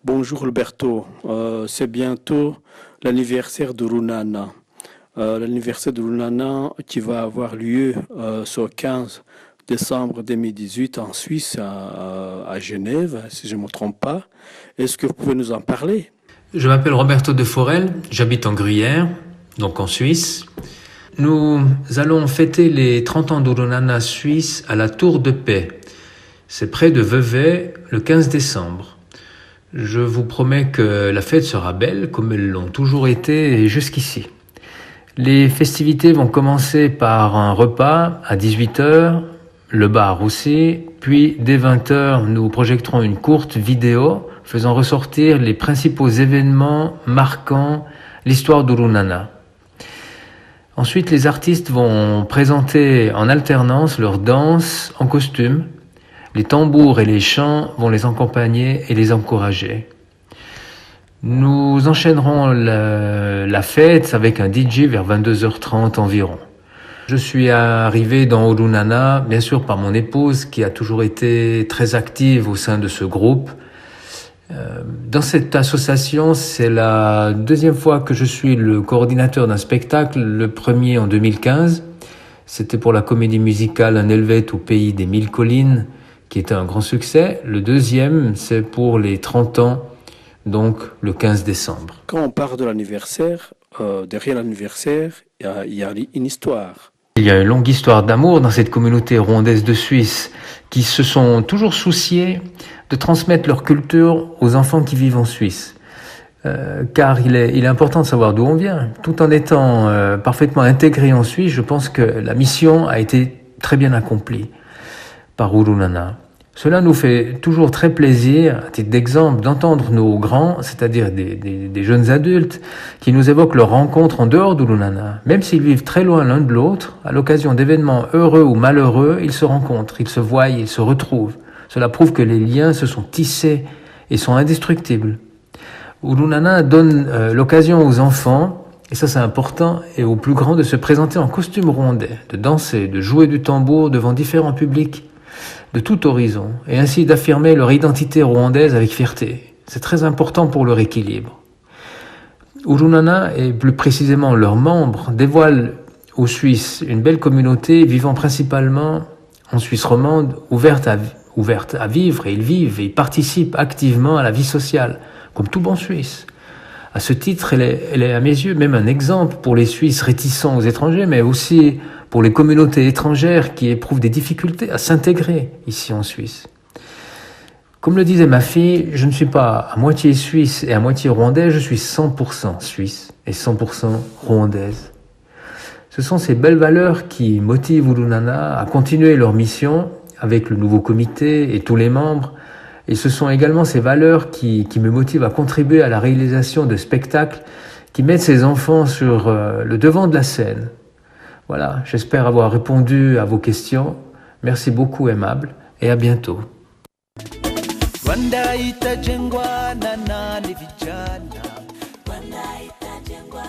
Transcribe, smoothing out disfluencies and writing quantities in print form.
Bonjour Alberto. C'est bientôt l'anniversaire de Runana. L'anniversaire de Runana qui va avoir lieu ce 15 décembre 2018 en Suisse, à Genève, si je ne me trompe pas. Est-ce que vous pouvez nous en parler? Je m'appelle Roberto de Forel, j'habite en Gruyère, donc en Suisse. Nous allons fêter les 30 ans d'Urunana suisse à la Tour de Paix. C'est près de Vevey, le 15 décembre. Je vous promets que la fête sera belle, comme elles l'ont toujours été jusqu'ici. Les festivités vont commencer par un repas à 18h, le bar aussi, puis dès 20h, nous projetterons une courte vidéo faisant ressortir les principaux événements marquant l'histoire d'Urunana. Ensuite, les artistes vont présenter en alternance leur danse en costume. Les tambours et les chants vont les accompagner et les encourager. Nous enchaînerons la fête avec un DJ vers 22h30 environ. Je suis arrivé dans Urunana, bien sûr par mon épouse qui a toujours été très active au sein de ce groupe. Dans cette association, c'est la deuxième fois que je suis le coordinateur d'un spectacle, le premier en 2015. C'était pour la comédie musicale Un Helvète au pays des mille collines, qui était un grand succès. Le deuxième, c'est pour les 30 ans, donc le 15 décembre. Quand on parle de l'anniversaire, derrière l'anniversaire, il y a une histoire. Il y a une longue histoire d'amour dans cette communauté rwandaise de Suisse qui se sont toujours souciés de transmettre leur culture aux enfants qui vivent en Suisse. Car il est important de savoir d'où on vient. Tout en étant parfaitement intégré en Suisse, je pense que la mission a été très bien accomplie par Urunana. Cela nous fait toujours très plaisir, à titre d'exemple, d'entendre nos grands, c'est-à-dire des jeunes adultes, qui nous évoquent leurs rencontres en dehors d'Urunana. Même s'ils vivent très loin l'un de l'autre, à l'occasion d'événements heureux ou malheureux, ils se rencontrent, ils se voient, ils se retrouvent. Cela prouve que les liens se sont tissés et sont indestructibles. Urunana donne l'occasion aux enfants, et ça c'est important, et aux plus grands de se présenter en costume rwandais, de danser, de jouer du tambour devant différents publics de tout horizon, et ainsi d'affirmer leur identité rwandaise avec fierté. C'est très important pour leur équilibre. Urunana, et plus précisément leurs membres, dévoilent aux Suisses une belle communauté vivant principalement en Suisse romande, ouverte à vivre, et ils vivent et ils participent activement à la vie sociale, comme tout bon Suisse. À ce titre, elle est à mes yeux même un exemple pour les Suisses réticents aux étrangers, mais aussi pour les communautés étrangères qui éprouvent des difficultés à s'intégrer ici en Suisse. Comme le disait ma fille, je ne suis pas à moitié suisse et à moitié rwandaise, je suis 100% suisse et 100% rwandaise. Ce sont ces belles valeurs qui motivent Urunana à continuer leur mission avec le nouveau comité et tous les membres. Et ce sont également ces valeurs qui me motivent à contribuer à la réalisation de spectacles qui mettent ces enfants sur le devant de la scène. Voilà, j'espère avoir répondu à vos questions. Merci beaucoup, aimable, et à bientôt. Rwanda itajengwa na nani vijana? Rwanda itajengwa